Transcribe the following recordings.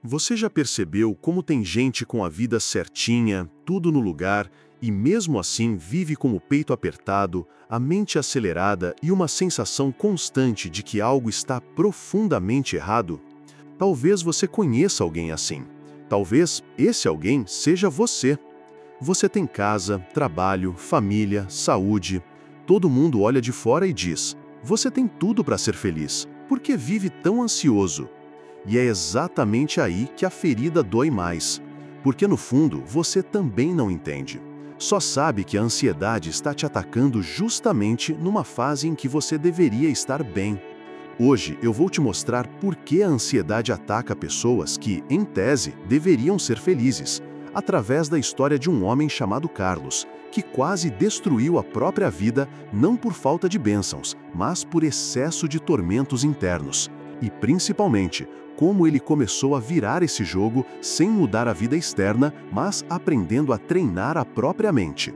Você já percebeu como tem gente com a vida certinha, tudo no lugar, e mesmo assim vive com o peito apertado, a mente acelerada e uma sensação constante de que algo está profundamente errado? Talvez você conheça alguém assim. Talvez esse alguém seja você. Você tem casa, trabalho, família, saúde. Todo mundo olha de fora e diz: você tem tudo para ser feliz. Por que vive tão ansioso? E é exatamente aí que a ferida dói mais. Porque no fundo, você também não entende. Só sabe que a ansiedade está te atacando justamente numa fase em que você deveria estar bem. Hoje eu vou te mostrar por que a ansiedade ataca pessoas que, em tese, deveriam ser felizes, através da história de um homem chamado Carlos, que quase destruiu a própria vida não por falta de bênçãos, mas por excesso de tormentos internos. E, principalmente, como ele começou a virar esse jogo sem mudar a vida externa, mas aprendendo a treinar a própria mente.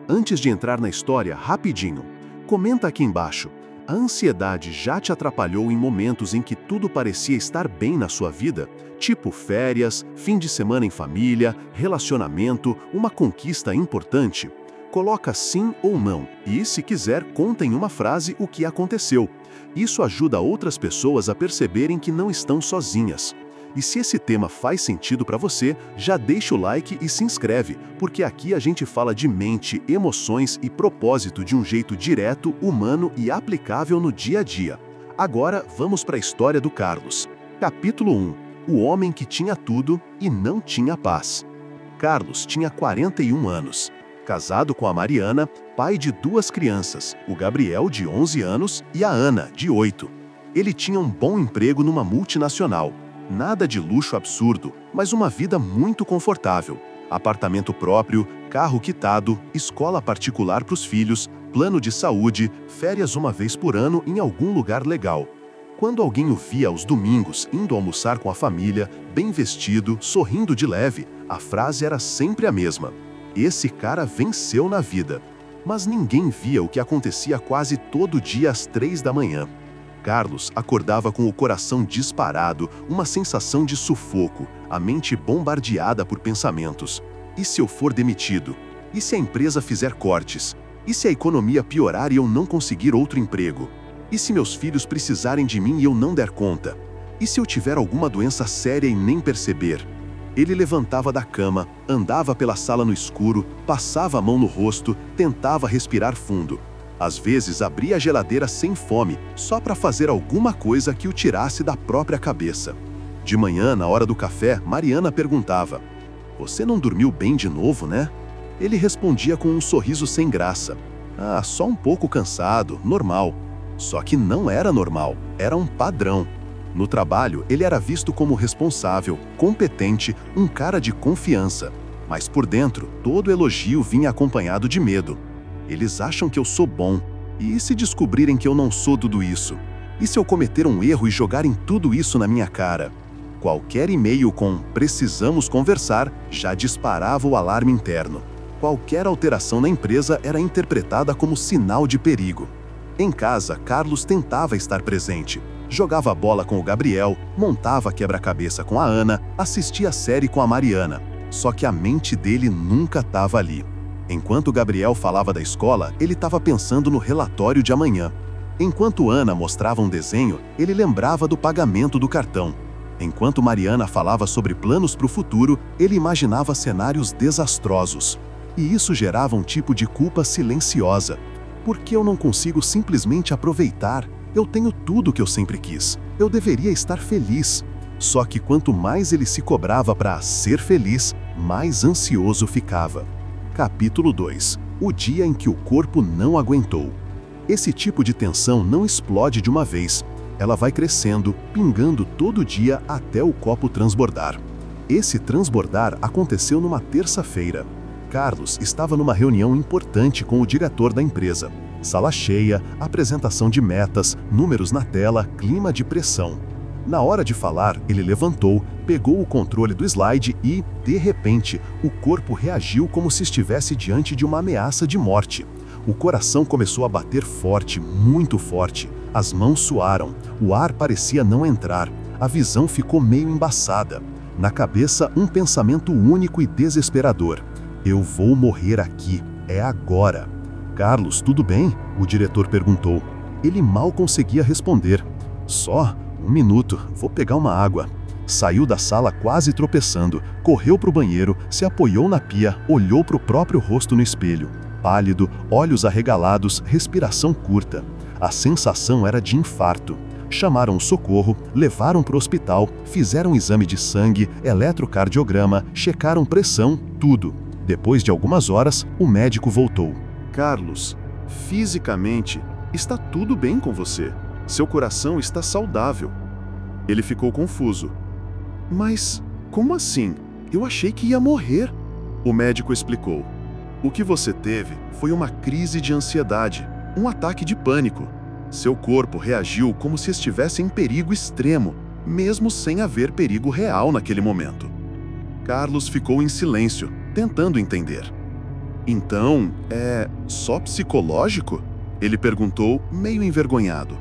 Antes de entrar na história, rapidinho, comenta aqui embaixo. A ansiedade já te atrapalhou em momentos em que tudo parecia estar bem na sua vida? Tipo férias, fim de semana em família, relacionamento, uma conquista importante? Coloca sim ou não, e se quiser, conta em uma frase o que aconteceu. Isso ajuda outras pessoas a perceberem que não estão sozinhas. E se esse tema faz sentido para você, já deixa o like e se inscreve, porque aqui a gente fala de mente, emoções e propósito de um jeito direto, humano e aplicável no dia a dia. Agora vamos para a história do Carlos. Capítulo 1. O homem que tinha tudo e não tinha paz. Carlos tinha 41 anos. Casado com a Mariana, pai de 2 crianças, o Gabriel, de 11 anos, e a Ana, de 8. Ele tinha um bom emprego numa multinacional. Nada de luxo absurdo, mas uma vida muito confortável. Apartamento próprio, carro quitado, escola particular para os filhos, plano de saúde, férias uma vez por ano em algum lugar legal. Quando alguém o via aos domingos indo almoçar com a família, bem vestido, sorrindo de leve, a frase era sempre a mesma: esse cara venceu na vida. Mas ninguém via o que acontecia quase todo dia às 3 da manhã. Carlos acordava com o coração disparado, uma sensação de sufoco, a mente bombardeada por pensamentos. E se eu for demitido? E se a empresa fizer cortes? E se a economia piorar e eu não conseguir outro emprego? E se meus filhos precisarem de mim e eu não der conta? E se eu tiver alguma doença séria e nem perceber? Ele levantava da cama, andava pela sala no escuro, passava a mão no rosto, tentava respirar fundo. Às vezes abria a geladeira sem fome, só para fazer alguma coisa que o tirasse da própria cabeça. De manhã, na hora do café, Mariana perguntava: "Você não dormiu bem de novo, né?" Ele respondia com um sorriso sem graça: "Ah, só um pouco cansado, normal." Só que não era normal, era um padrão. No trabalho, ele era visto como responsável, competente, um cara de confiança. Mas por dentro, todo elogio vinha acompanhado de medo. Eles acham que eu sou bom. E se descobrirem que eu não sou tudo isso? E se eu cometer um erro e jogarem tudo isso na minha cara? Qualquer e-mail com "precisamos conversar" já disparava o alarme interno. Qualquer alteração na empresa era interpretada como sinal de perigo. Em casa, Carlos tentava estar presente. Jogava bola com o Gabriel, montava quebra-cabeça com a Ana, assistia a série com a Mariana. Só que a mente dele nunca estava ali. Enquanto Gabriel falava da escola, ele estava pensando no relatório de amanhã. Enquanto Ana mostrava um desenho, ele lembrava do pagamento do cartão. Enquanto Mariana falava sobre planos para o futuro, ele imaginava cenários desastrosos. E isso gerava um tipo de culpa silenciosa. Por que eu não consigo simplesmente aproveitar? Eu tenho tudo o que eu sempre quis. Eu deveria estar feliz. Só que quanto mais ele se cobrava para ser feliz, mais ansioso ficava. Capítulo 2. O dia em que o corpo não aguentou. Esse tipo de tensão não explode de uma vez. Ela vai crescendo, pingando todo dia até o copo transbordar. Esse transbordar aconteceu numa terça-feira. Carlos estava numa reunião importante com o diretor da empresa. Sala cheia, apresentação de metas, números na tela, clima de pressão. Na hora de falar, ele levantou, pegou o controle do slide e, de repente, o corpo reagiu como se estivesse diante de uma ameaça de morte. O coração começou a bater forte, muito forte. As mãos suaram, o ar parecia não entrar, a visão ficou meio embaçada. Na cabeça, um pensamento único e desesperador. Eu vou morrer aqui. É agora. Carlos, tudo bem? O diretor perguntou. Ele mal conseguia responder. Só 1 minuto, vou pegar uma água. Saiu da sala quase tropeçando, correu para o banheiro, se apoiou na pia, olhou para o próprio rosto no espelho. Pálido, olhos arregalados, respiração curta. A sensação era de infarto. Chamaram o socorro, levaram para o hospital, fizeram um exame de sangue, eletrocardiograma, checaram pressão, tudo. Depois de algumas horas, o médico voltou. Carlos, fisicamente, está tudo bem com você. Seu coração está saudável. Ele ficou confuso. Mas, como assim? Eu achei que ia morrer. O médico explicou. O que você teve foi uma crise de ansiedade, um ataque de pânico. Seu corpo reagiu como se estivesse em perigo extremo, mesmo sem haver perigo real naquele momento. Carlos ficou em silêncio, tentando entender. Então, é só psicológico? Ele perguntou, meio envergonhado.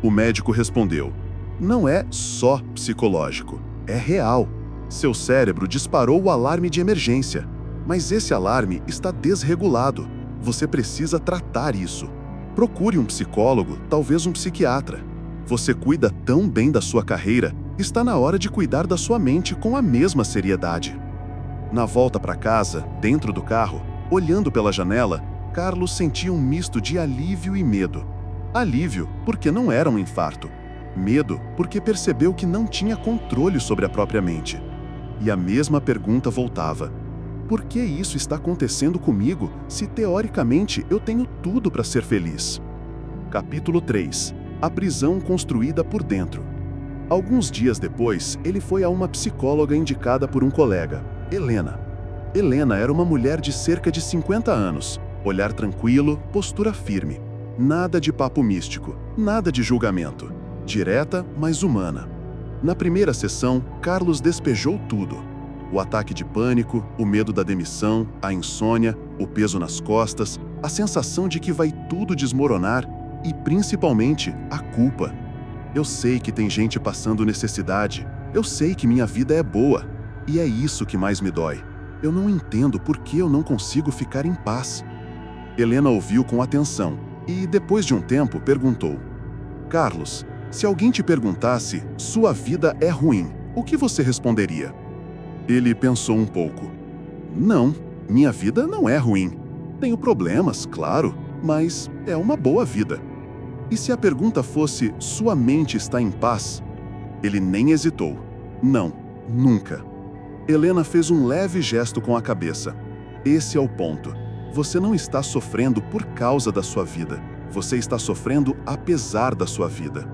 O médico respondeu: não é só psicológico, é real. Seu cérebro disparou o alarme de emergência, mas esse alarme está desregulado. Você precisa tratar isso. Procure um psicólogo, talvez um psiquiatra. Você cuida tão bem da sua carreira, está na hora de cuidar da sua mente com a mesma seriedade. Na volta para casa, dentro do carro, olhando pela janela, Carlos sentia um misto de alívio e medo. Alívio, porque não era um infarto. Medo, porque percebeu que não tinha controle sobre a própria mente. E a mesma pergunta voltava. Por que isso está acontecendo comigo, se teoricamente eu tenho tudo para ser feliz? Capítulo 3. A prisão construída por dentro. Alguns dias depois, ele foi a uma psicóloga indicada por um colega, Helena. Helena era uma mulher de cerca de 50 anos, olhar tranquilo, postura firme. Nada de papo místico, nada de julgamento. Direta, mas humana. Na primeira sessão, Carlos despejou tudo. O ataque de pânico, o medo da demissão, a insônia, o peso nas costas, a sensação de que vai tudo desmoronar e, principalmente, a culpa. Eu sei que tem gente passando necessidade. Eu sei que minha vida é boa. E é isso que mais me dói. Eu não entendo por que eu não consigo ficar em paz. Helena ouviu com atenção e, depois de um tempo, perguntou: Carlos, se alguém te perguntasse, sua vida é ruim, o que você responderia? Ele pensou um pouco. Não, minha vida não é ruim. Tenho problemas, claro, mas é uma boa vida. E se a pergunta fosse, sua mente está em paz? Ele nem hesitou. Não, nunca. Helena fez um leve gesto com a cabeça. Esse é o ponto. Você não está sofrendo por causa da sua vida. Você está sofrendo apesar da sua vida.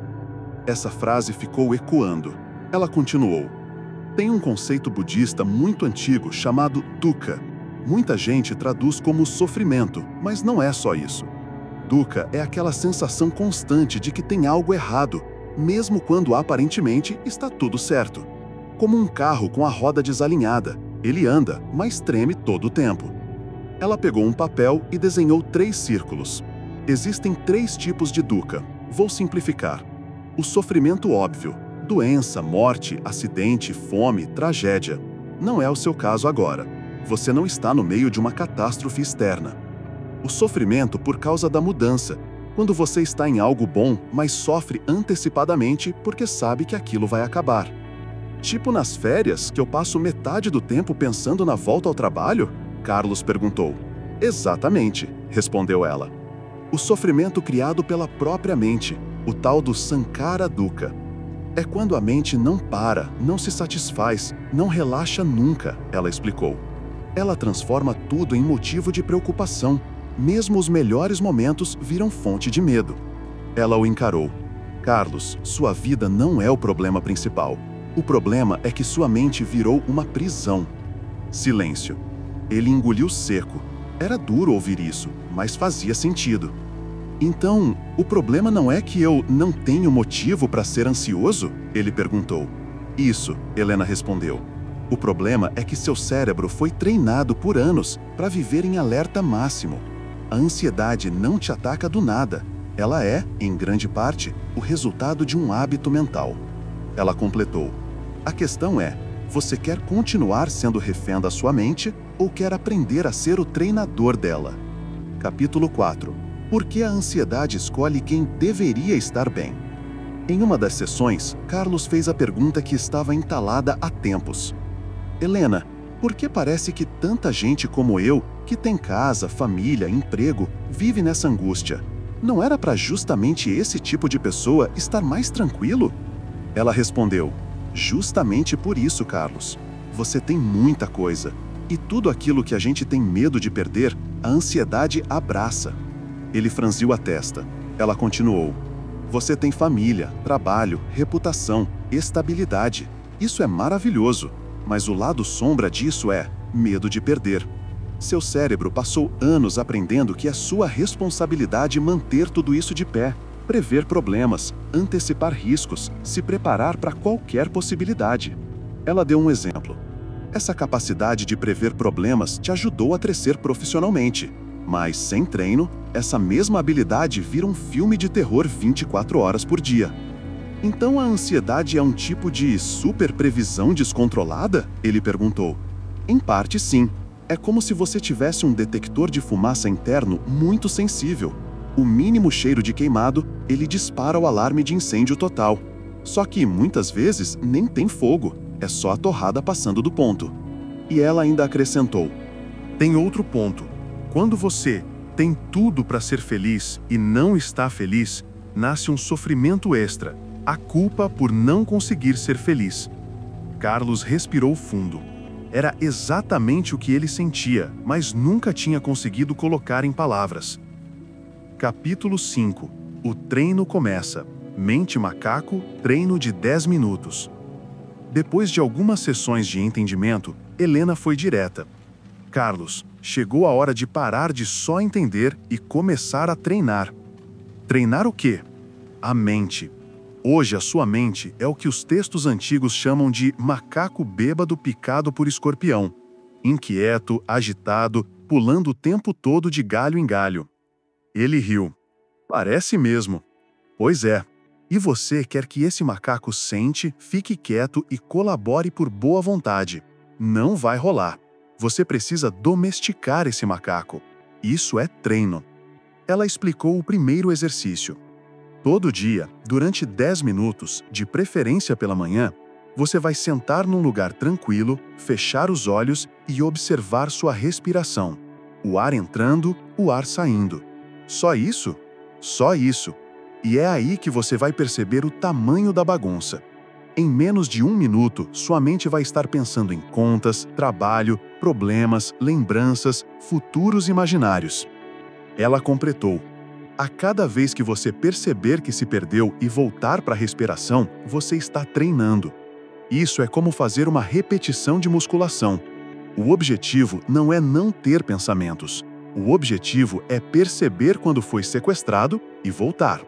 Essa frase ficou ecoando. Ela continuou. Tem um conceito budista muito antigo chamado dukkha. Muita gente traduz como sofrimento, mas não é só isso. Dukkha é aquela sensação constante de que tem algo errado, mesmo quando aparentemente está tudo certo. Como um carro com a roda desalinhada. Ele anda, mas treme todo o tempo. Ela pegou um papel e desenhou 3 círculos. Existem 3 tipos de dukkha. Vou simplificar. O sofrimento óbvio. Doença, morte, acidente, fome, tragédia. Não é o seu caso agora. Você não está no meio de uma catástrofe externa. O sofrimento por causa da mudança. Quando você está em algo bom, mas sofre antecipadamente porque sabe que aquilo vai acabar. Tipo nas férias, que eu passo metade do tempo pensando na volta ao trabalho? Carlos perguntou. Exatamente, respondeu ela. O sofrimento criado pela própria mente, o tal do Sankhara Dukkha. É quando a mente não para, não se satisfaz, não relaxa nunca, ela explicou. Ela transforma tudo em motivo de preocupação. Mesmo os melhores momentos viram fonte de medo. Ela o encarou. Carlos, sua vida não é o problema principal. O problema é que sua mente virou uma prisão. Silêncio. Ele engoliu seco. Era duro ouvir isso, mas fazia sentido. Então, o problema não é que eu não tenho motivo para ser ansioso? Ele perguntou. Isso, Helena respondeu. O problema é que seu cérebro foi treinado por anos para viver em alerta máximo. A ansiedade não te ataca do nada. Ela é, em grande parte, o resultado de um hábito mental. Ela completou. A questão é, Você quer continuar sendo refém da sua mente ou quer aprender a ser o treinador dela? Capítulo 4. Por que a ansiedade escolhe quem deveria estar bem? Em uma das sessões, Carlos fez a pergunta que estava entalada há tempos. Helena, por que parece que tanta gente como eu, que tem casa, família, emprego, vive nessa angústia? Não era para justamente esse tipo de pessoa estar mais tranquilo? Ela respondeu: justamente por isso, Carlos. Você tem muita coisa. E tudo aquilo que a gente tem medo de perder, a ansiedade abraça. Ele franziu a testa. Ela continuou: você tem família, trabalho, reputação, estabilidade. Isso é maravilhoso. Mas o lado sombra disso é medo de perder. Seu cérebro passou anos aprendendo que é sua responsabilidade manter tudo isso de pé, prever problemas, antecipar riscos, se preparar para qualquer possibilidade. Ela deu um exemplo. Essa capacidade de prever problemas te ajudou a crescer profissionalmente, mas sem treino, essa mesma habilidade vira um filme de terror 24 horas por dia. Então a ansiedade é um tipo de superprevisão descontrolada? Ele perguntou. Em parte, sim. É como se você tivesse um detector de fumaça interno muito sensível. O mínimo cheiro de queimado, ele dispara o alarme de incêndio total. Só que, muitas vezes, nem tem fogo. É só a torrada passando do ponto. E ela ainda acrescentou: tem outro ponto. Quando você tem tudo para ser feliz e não está feliz, nasce um sofrimento extra. A culpa por não conseguir ser feliz. Carlos respirou fundo. Era exatamente o que ele sentia, mas nunca tinha conseguido colocar em palavras. Capítulo 5. O treino começa. Mente macaco, treino de 10 minutos. Depois de algumas sessões de entendimento, Helena foi direta. Carlos, chegou a hora de parar de só entender e começar a treinar. Treinar o quê? A mente. Hoje a sua mente é o que os textos antigos chamam de macaco bêbado picado por escorpião. Inquieto, agitado, pulando o tempo todo de galho em galho. Ele riu. Parece mesmo. Pois é. E você quer que esse macaco sente, fique quieto e colabore por boa vontade. Não vai rolar. Você precisa domesticar esse macaco. Isso é treino. Ela explicou o primeiro exercício. Todo dia, durante 10 minutos, de preferência pela manhã, você vai sentar num lugar tranquilo, fechar os olhos e observar sua respiração. O ar entrando, o ar saindo. Só isso? Só isso. E é aí que você vai perceber o tamanho da bagunça. Em menos de 1 minuto, sua mente vai estar pensando em contas, trabalho, problemas, lembranças, futuros imaginários. Ela completou. A cada vez que você perceber que se perdeu e voltar para a respiração, você está treinando. Isso é como fazer uma repetição de musculação. O objetivo não é não ter pensamentos. O objetivo é perceber quando foi sequestrado e voltar.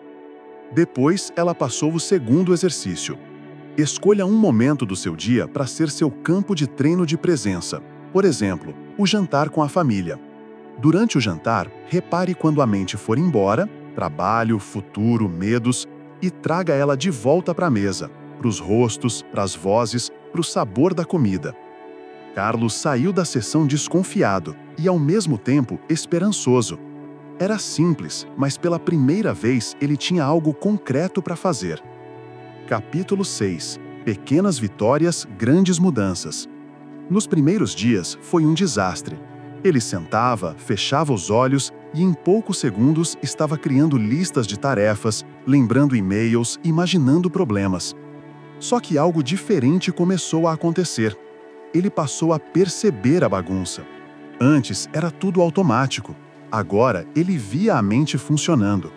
Depois, ela passou o segundo exercício. Escolha um momento do seu dia para ser seu campo de treino de presença. Por exemplo, o jantar com a família. Durante o jantar, repare quando a mente for embora, trabalho, futuro, medos, e traga ela de volta para a mesa, para os rostos, para as vozes, para o sabor da comida. Carlos saiu da sessão desconfiado e, ao mesmo tempo, esperançoso. Era simples, mas pela primeira vez ele tinha algo concreto para fazer. Capítulo 6. Pequenas vitórias, grandes mudanças. Nos primeiros dias, foi um desastre. Ele sentava, fechava os olhos e em poucos segundos estava criando listas de tarefas, lembrando e-mails, imaginando problemas. Só que algo diferente começou a acontecer. Ele passou a perceber a bagunça. Antes era tudo automático. Agora ele via a mente funcionando.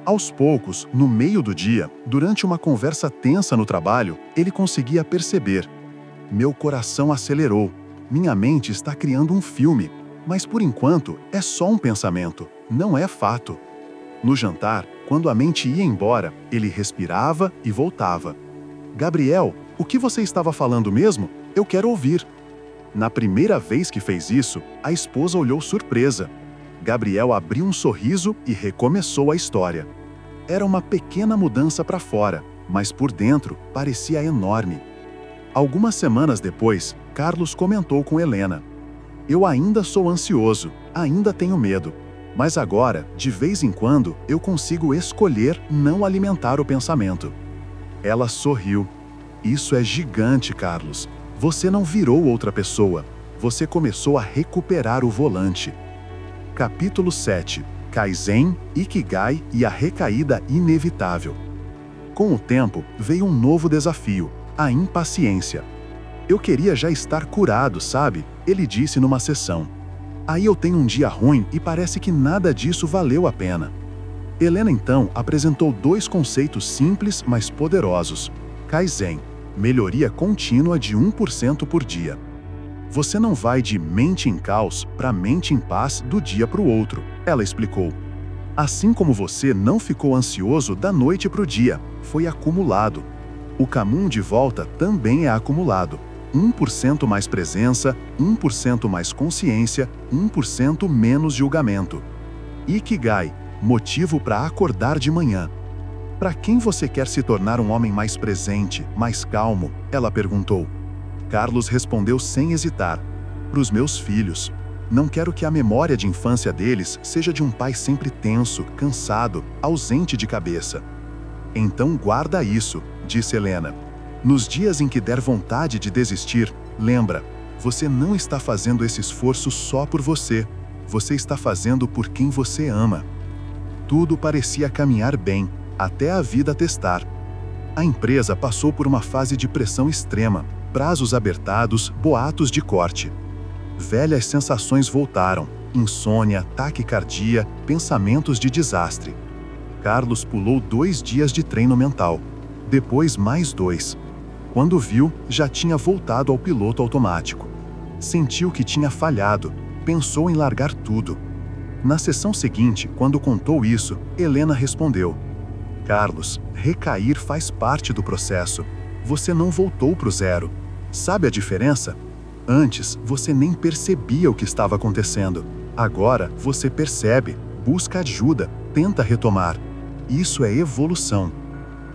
Aos poucos, no meio do dia, durante uma conversa tensa no trabalho, ele conseguia perceber. Meu coração acelerou. Minha mente está criando um filme. Mas por enquanto é só um pensamento, não é fato. No jantar, quando a mente ia embora, ele respirava e voltava. Gabriel, o que você estava falando mesmo? Eu quero ouvir. Na primeira vez que fez isso, a esposa olhou surpresa. Gabriel abriu um sorriso e recomeçou a história. Era uma pequena mudança para fora, mas por dentro parecia enorme. Algumas semanas depois, Carlos comentou com Helena: "Eu ainda sou ansioso, ainda tenho medo, mas agora, de vez em quando, eu consigo escolher não alimentar o pensamento." Ela sorriu. "Isso é gigante, Carlos. Você não virou outra pessoa. Você começou a recuperar o volante." Capítulo 7. Kaizen, Ikigai e a recaída inevitável. Com o tempo, veio um novo desafio: a impaciência. "Eu queria já estar curado, sabe?" ele disse numa sessão. "Aí eu tenho um dia ruim e parece que nada disso valeu a pena." Helena então apresentou 2 conceitos simples, mas poderosos. Kaizen, melhoria contínua de 1% por dia. Você não vai de mente em caos para mente em paz do dia para o outro, ela explicou. Assim como você não ficou ansioso da noite para o dia, foi acumulado. O caminho de volta também é acumulado. 1% mais presença, 1% mais consciência, 1% menos julgamento. Ikigai, motivo para acordar de manhã. "Para quem você quer se tornar um homem mais presente, mais calmo?" ela perguntou. Carlos respondeu sem hesitar: "Para os meus filhos. Não quero que a memória de infância deles seja de um pai sempre tenso, cansado, ausente de cabeça." "Então guarda isso", disse Helena. "Nos dias em que der vontade de desistir, lembra, você não está fazendo esse esforço só por você. Você está fazendo por quem você ama." Tudo parecia caminhar bem, até a vida testar. A empresa passou por uma fase de pressão extrema, prazos apertados, boatos de corte. Velhas sensações voltaram: insônia, taquicardia, pensamentos de desastre. Carlos pulou 2 dias de treino mental. Depois mais 2. Quando viu, já tinha voltado ao piloto automático. Sentiu que tinha falhado, pensou em largar tudo. Na sessão seguinte, quando contou isso, Helena respondeu: "Carlos, recair faz parte do processo. Você não voltou para o zero. Sabe a diferença? Antes, você nem percebia o que estava acontecendo. Agora, você percebe, busca ajuda, tenta retomar. Isso é evolução."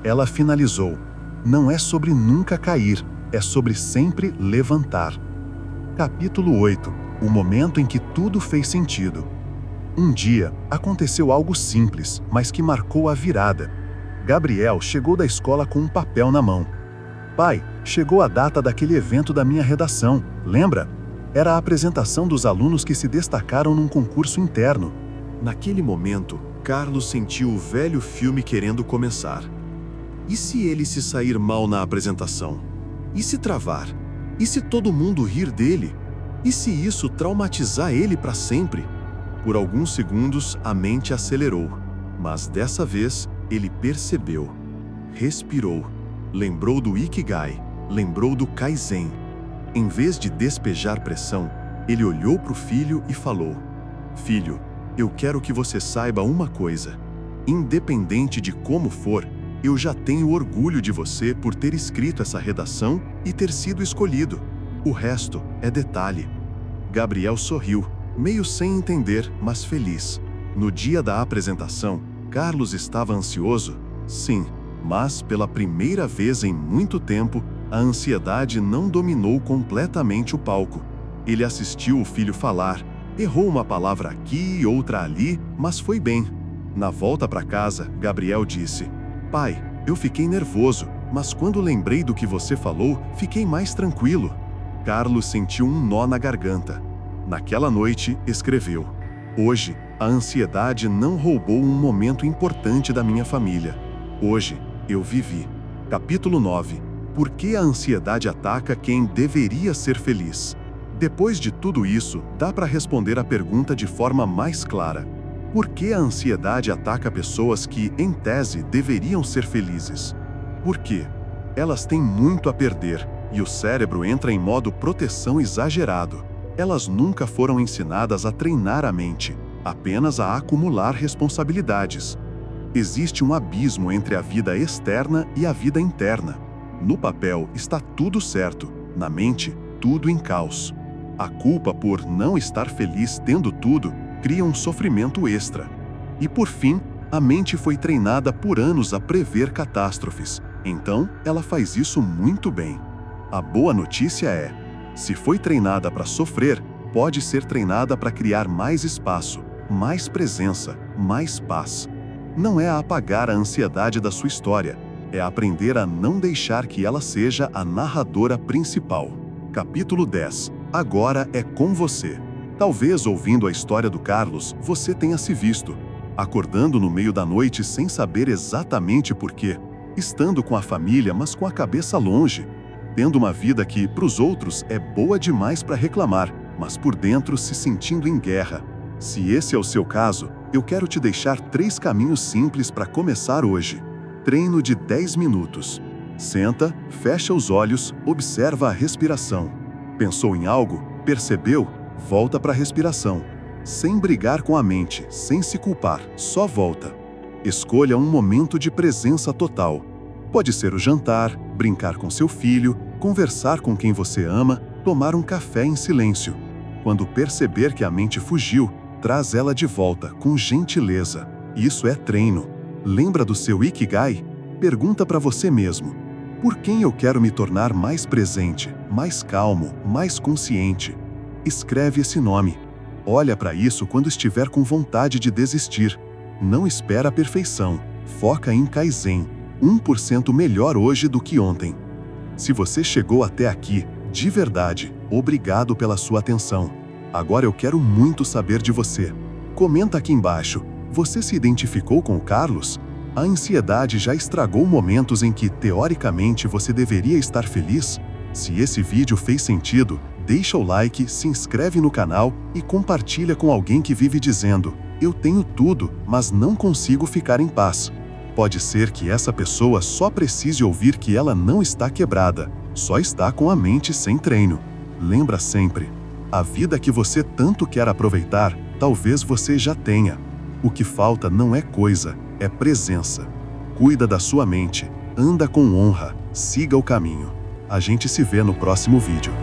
Ela finalizou: "Não é sobre nunca cair, é sobre sempre levantar." Capítulo 8. O momento em que tudo fez sentido. Um dia, aconteceu algo simples, mas que marcou a virada. Gabriel chegou da escola com um papel na mão. "Pai, chegou a data daquele evento da minha redação, lembra? Era a apresentação dos alunos que se destacaram num concurso interno." Naquele momento, Carlos sentiu o velho filme querendo começar. E se ele se sair mal na apresentação? E se travar? E se todo mundo rir dele? E se isso traumatizar ele para sempre? Por alguns segundos, a mente acelerou, mas dessa vez, ele percebeu. Respirou. Lembrou do Ikigai, lembrou do Kaizen. Em vez de despejar pressão, ele olhou para o filho e falou: "Filho, eu quero que você saiba uma coisa. Independente de como for, eu já tenho orgulho de você por ter escrito essa redação e ter sido escolhido. O resto é detalhe." Gabriel sorriu, meio sem entender, mas feliz. No dia da apresentação, Carlos estava ansioso? Sim, mas pela primeira vez em muito tempo, a ansiedade não dominou completamente o palco. Ele assistiu o filho falar, errou uma palavra aqui e outra ali, mas foi bem. Na volta para casa, Gabriel disse: "Pai, eu fiquei nervoso, mas quando lembrei do que você falou, fiquei mais tranquilo." Carlos sentiu um nó na garganta. Naquela noite, escreveu: "Hoje, a ansiedade não roubou um momento importante da minha família. Hoje, eu vivi." Capítulo 9. Por que a ansiedade ataca quem deveria ser feliz? Depois de tudo isso, dá para responder a pergunta de forma mais clara. Por que a ansiedade ataca pessoas que, em tese, deveriam ser felizes? Por quê? Elas têm muito a perder, e o cérebro entra em modo proteção exagerado. Elas nunca foram ensinadas a treinar a mente, apenas a acumular responsabilidades. Existe um abismo entre a vida externa e a vida interna. No papel está tudo certo, na mente, tudo em caos. A culpa por não estar feliz tendo tudo cria um sofrimento extra. E por fim, a mente foi treinada por anos a prever catástrofes, então ela faz isso muito bem. A boa notícia é: se foi treinada para sofrer, pode ser treinada para criar mais espaço, mais presença, mais paz. Não é a apagar a ansiedade da sua história, é aprender a não deixar que ela seja a narradora principal. Capítulo 10. Agora é com você. Talvez, ouvindo a história do Carlos, você tenha se visto acordando no meio da noite sem saber exatamente por quê, estando com a família, mas com a cabeça longe, tendo uma vida que, para os outros, é boa demais para reclamar, mas por dentro se sentindo em guerra. Se esse é o seu caso, eu quero te deixar 3 caminhos simples para começar hoje. Treino de 10 minutos. Senta, fecha os olhos, observa a respiração. Pensou em algo? Percebeu? Volta para a respiração. Sem brigar com a mente, sem se culpar, só volta. Escolha um momento de presença total. Pode ser o jantar, brincar com seu filho, conversar com quem você ama, tomar um café em silêncio. Quando perceber que a mente fugiu, traz ela de volta, com gentileza. Isso é treino. Lembra do seu Ikigai? Pergunta para você mesmo: por quem eu quero me tornar mais presente, mais calmo, mais consciente? Escreve esse nome. Olha para isso quando estiver com vontade de desistir. Não espera a perfeição. Foca em Kaizen. 1% melhor hoje do que ontem. Se você chegou até aqui, de verdade, obrigado pela sua atenção. Agora eu quero muito saber de você. Comenta aqui embaixo. Você se identificou com o Carlos? A ansiedade já estragou momentos em que, teoricamente, você deveria estar feliz? Se esse vídeo fez sentido, deixa o like, se inscreve no canal e compartilha com alguém que vive dizendo: eu tenho tudo, mas não consigo ficar em paz. Pode ser que essa pessoa só precise ouvir que ela não está quebrada, só está com a mente sem treino. Lembra sempre: a vida que você tanto quer aproveitar, talvez você já tenha. O que falta não é coisa, é presença. Cuida da sua mente, anda com honra, siga o caminho. A gente se vê no próximo vídeo.